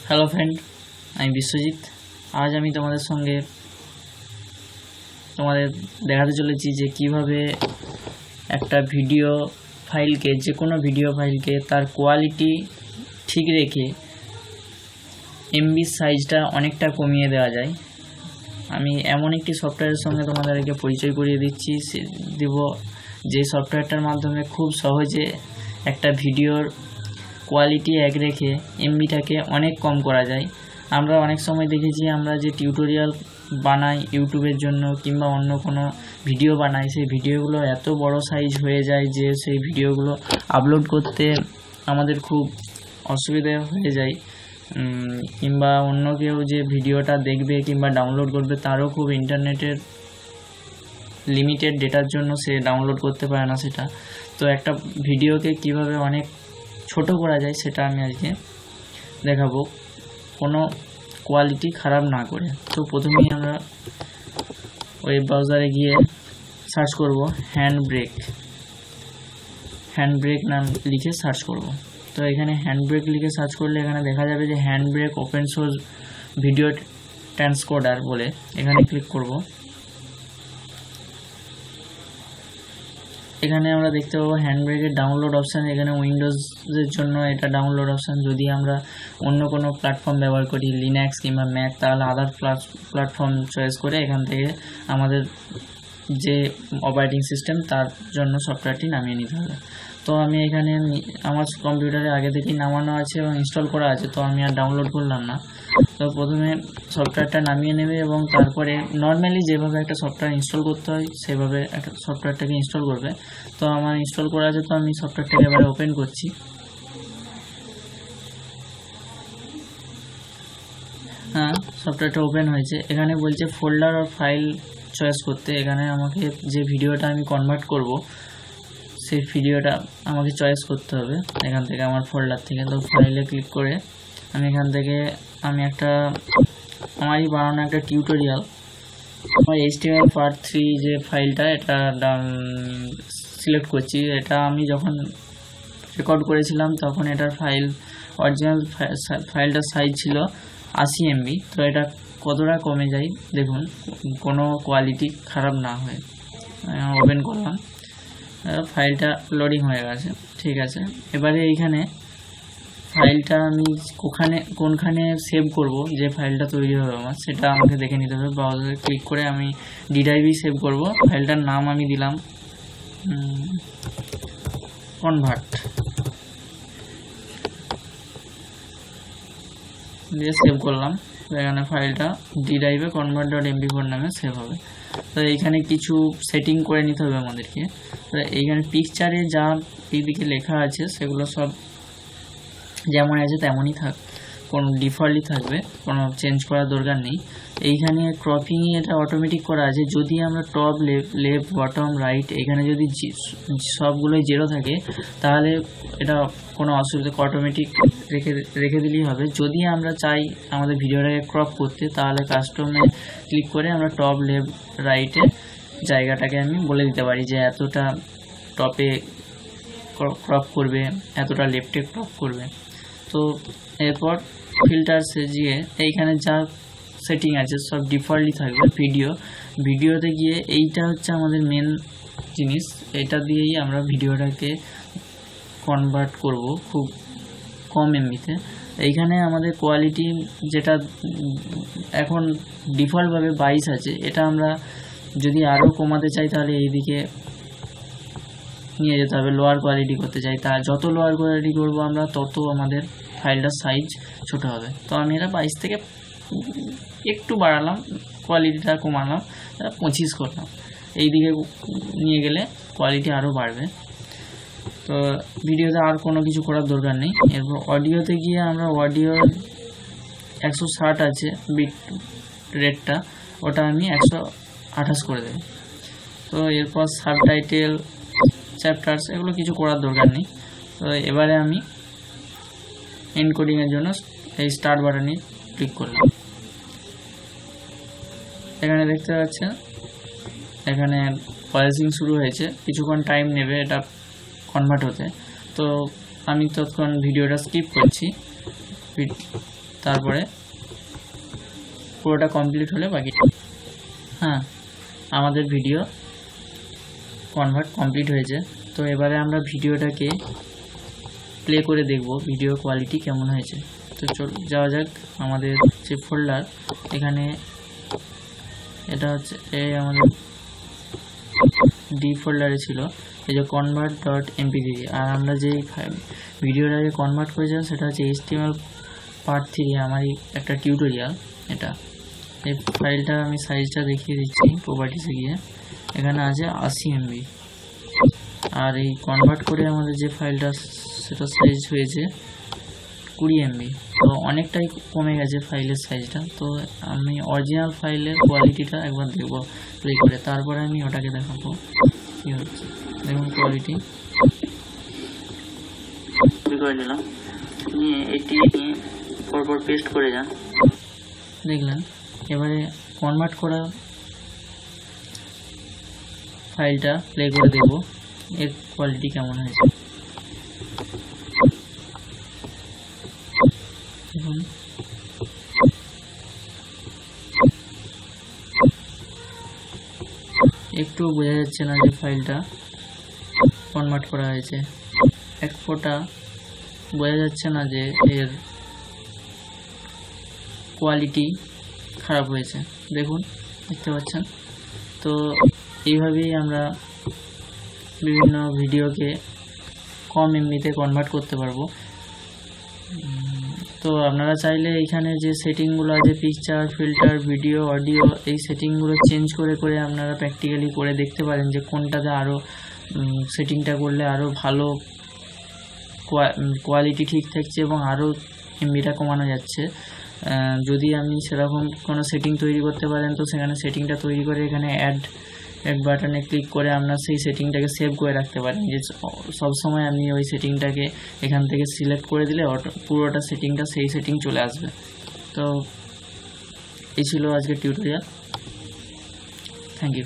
Hello friend, আমি বিশ্বজিৎ। আজ আমি তোমাদের দেখাতে চলেছি যে কিভাবে একটা ভিডিও ফাইলকে, যে কোনো ভিডিও ফাইলকে তার কোয়ালিটি ঠিক রেখে এমবি সাইজটা অনেকটা কমিয়ে দেওয়া যায়। আমি এমন একটি সফটওয়্যারের সঙ্গে তোমাদেরকে পরিচয় করিয়ে দিচ্ছি, যে সফটওয়্যারটার মাধ্যমে খুব সহজে একটা ভিডিওর কোয়ালিটি এক রেখে এমবিটাকে অনেক কম করা যায়। আমরা অনেক সময় দেখেছি, আমরা যে টিউটোরিয়াল বানাই ইউটিউবের জন্য কিংবা অন্য কোনো ভিডিও বানাই, সেই ভিডিওগুলো এত বড় সাইজ হয়ে যায় যে সেই ভিডিওগুলো আপলোড করতে আমাদের খুব অসুবিধা হয়ে যায়, কিংবা অন্য কেউ যে ভিডিওটা দেখবে কিংবা ডাউনলোড করবে তারও খুব ইন্টারনেটের লিমিটেড ডেটার জন্য সে ডাউনলোড করতে পারে না সেটা। তো একটা ভিডিওকে কিভাবে অনেক ছোট করা যায় সেটা আমি আজকে দেখাবো, কোনো কোয়ালিটি খারাপ না করে। তো প্রথমেই আমরা ওয়েব ব্রাউজারে গিয়ে সার্চ করব হ্যান্ড ব্রেক নাম লিখে সার্চ করব। তো এখানে হ্যান্ড ব্রেক লিখে সার্চ করলে এখানে দেখা যাবে যে hand brake open source video transcoder বলে, এখানে ক্লিক করব। এখানে আমরা দেখতে পাবো হ্যান্ড ব্রেকের ডাউনলোড অপশান। এখানে উইন্ডোজের জন্য এটা ডাউনলোড অপশান। যদি আমরা অন্য কোনো প্ল্যাটফর্ম ব্যবহার করি, লিনাক্স কিংবা ম্যাক, তাহলে আদার প্ল্যাটফর্ম চয়েস করে এখান থেকে আমাদের যে অপারেটিং সিস্টেম তার জন্য সফটওয়্যারটি নামিয়ে নিতে হবে। তো আমি এখানে আমার কম্পিউটারে আগে থেকেই নামানো আছে এবং ইনস্টল করা আছে, তো আমি আর ডাউনলোড করলাম না। তো প্রথমে সফটওয়্যারটা নামিয়ে নেবে এবং তারপরে নর্মালি যেভাবে একটা সফটওয়্যার ইনস্টল করতে হয় সেভাবে একটা সফটওয়্যারটাকে ইনস্টল করবে। তো আমার ইনস্টল করা আছে, তো আমি সফটওয়্যারটাকে এবারে ওপেন করছি। হ্যাঁ, সফটওয়্যারটা ওপেন হয়েছে। এখানে বলছে ফোল্ডার আর ফাইল চয়েস করতে। এখানে আমাকে যে ভিডিওটা আমি কনভার্ট করব সেই ভিডিওটা আমাকে চয়েস করতে হবে এখান থেকে, আমার ফোল্ডার থেকে। তো ফাইলে ক্লিক করে আমি এখান থেকে আমারই বানানো একটা টিউটোরিয়াল, আমার HTML পার্ট 3 যে ফাইলটা, এটা সিলেক্ট করছি। এটা আমি যখন রেকর্ড করেছিলাম তখন এটার অরিজিনাল ফাইলটার সাইজ ছিল 80 MB। তো এটা কতটা কমে যায় দেখুন, কোনো কোয়ালিটি খারাপ না হয়। ওপেন করলাম, ফাইলটা লোডিং হয়ে গেছে, ঠিক আছে। এবারে এইখানে ফাইলটা আমি কোনখানে সেভ করব, যে ফাইলটা তৈরি হবে আমার, সেটা আমাকে দেখে নিতে হবে। ব্রাউজারে ক্লিক করে আমি DIV সেভ করব। ফাইলটার নাম আমি দিলাম কনভার্ট, দিয়ে সেভ করলাম। এখানে ফাইলটা DIV convert.mp4 নামে সেভ হবে। তো এইখানে কিছু সেটিং করে নিতে হবে আমাদেরকে। তো এইখানে পিকচারে যা এইদিকে লেখা আছে সেগুলো সব যেমন আছে তেমনই কোনো ডিফল্টই থাকবে, কোনো চেঞ্জ করার দরকার নেই। এইখানে ক্রপিংয়ে এটা অটোমেটিক করা আছে। যদি আমরা টপ, লেফট, বটম, রাইট এখানে যদি সবগুলোই 0 থাকে তাহলে এটা কোনো অসুবিধা, অটোমেটিক রেখে দিলেই হবে। যদি আমরা চাই আমাদের ভিডিওটাকে ক্রপ করতে, তাহলে কাস্টমে ক্লিক করে আমরা টপ, লেফট, রাইটে জায়গাটাকে আমি বলে দিতে পারি যে এতটা টপে ক্রপ করবে, এতটা লেফটে ক্রপ করবে। তো এরপর ফিল্টারসে গিয়ে এইখানে যা সেটিং আছে সব ডিফল্টই থাকবে। ভিডিওতে গিয়ে এইটা হচ্ছে আমাদের মেন জিনিস, এটা দিয়েই আমরা ভিডিওটাকে কনভার্ট করব খুব কম এমবিতে। এইখানে আমাদের কোয়ালিটি যেটা এখন ডিফল্টভাবে 22 আছে, এটা আমরা যদি আরও কমাতে চাই তাহলে এইদিকে নিয়ে যেতে হবে। লোয়ার কোয়ালিটি করতে চাই, তা যত লোয়ার কোয়ালিটি করবো আমরা তত আমাদের ফাইলটার সাইজ ছোট হবে। তো আমি এটা 22 থেকে একটু বাড়ালাম, কোয়ালিটিটা কমালাম, 25 করলাম। এই দিকে নিয়ে গেলে কোয়ালিটি আরও বাড়বে। তো ভিডিওতে আর কোনো কিছু করার দরকার নেই। এরপর অডিওতে গিয়ে আমরা অডিও 160 আছে বিট রেটটা, ওটা আমি 128 করে দেব। তো এরপর সাবটাইটেল, চ্যাপ্টার্স এগুলো কিছু করার দরকার নেই। তো এবারে আমি এনকোডিংয়ের জন্য এই স্টার্ট বাটনে ক্লিক করলাম। এখানে দেখতে পাচ্ছেন এখানে প্রসেসিং শুরু হয়েছে, কিছুক্ষণ টাইম নেবে এটা কনভার্ট হতে। তো আমি ততক্ষণ ভিডিওটা স্কিপ করছি। তারপরে পুরোটা কমপ্লিট হলে বাকিটা। হ্যাঁ, আমাদের ভিডিও কনভার্ট কমপ্লিট হয়েছে। তো এবারে আমরা ভিডিওটাকে প্লে করে দেখব ভিডিও কোয়ালিটি কেমন হয়েছে। তো যাওয়া যাক আমাদের যে ফোল্ডার, এখানে এটা হচ্ছে আমাদের ডি ফোল্ডারে ছিল এই যে convert.mp3, আর আমরা যে ভিডিওটাকে কনভার্ট করেছিলাম সেটা হচ্ছে HTML পার্ট 3, আমারই একটা টিউটোরিয়াল। এটা এই ফাইলটা আমি সাইজটা দেখিয়ে দিচ্ছি। প্রপার্টিসে গিয়ে এখানে আছে 80 MB, আর এই কনভার্ট করে আমাদের যে ফাইলটা সেটা সাইজ হয়েছে 20 MB। তো অনেকটাই কমে গেছে ফাইলের সাইজটা। তো আমি অরিজিনাল ফাইলের কোয়ালিটিটা একবার দেখবো প্লে করে, তারপরে আমি ওটাকে দেখাবো কি হচ্ছে। দেখুন কোয়ালিটি করে নিলাম, নিয়ে এটি নিয়ে পরপর পেস্ট করে যান, দেখলেন। এবারে কনভার্ট করা ফাইলটা প্লে করে দেখবো এর কোয়ালিটি কেমন হয়েছে। দেখুন একটু বোঝা যাচ্ছে না যে ফাইলটা কনভার্ট করা হয়েছে, এক ফোঁটা বোঝা যাচ্ছে না যে এর কোয়ালিটি খারাপ হয়েছে। দেখুন, দেখতে পাচ্ছেন। তো এইভাবেই আমরা বিভিন্ন ভিডিওকে কম এমবিতে কনভার্ট করতে পারবো। তো আপনারা চাইলে এখানে যে সেটিংগুলো আছে, পিকচার, ফিল্টার, ভিডিও, অডিও, এই সেটিংগুলো চেঞ্জ করে করে আপনারা প্র্যাকটিক্যালি করে দেখতে পারেন যে কোনটাতে আরও সেটিংটা করলে আরও ভালো কোয়ালিটি ঠিক থাকছে এবং আরও এমবিটা কমানো যাচ্ছে। যদি আপনি সেরকম কোনো সেটিং তৈরি করতে পারেন তো সেখানে সেটিংটা তৈরি করে এখানে অ্যাড বাটনে ক্লিক করে আপনার সেই সেটিংটাকে সেভ করে রাখতে পারেন, যে সবসময় আপনি ওই সেটিংটাকে এখান থেকে সিলেক্ট করে দিলে পুরোটা সেটিংটা সেই সেটিং চলে আসবে। তো এই ছিল আজকের টিউটোরিয়াল। Thank you.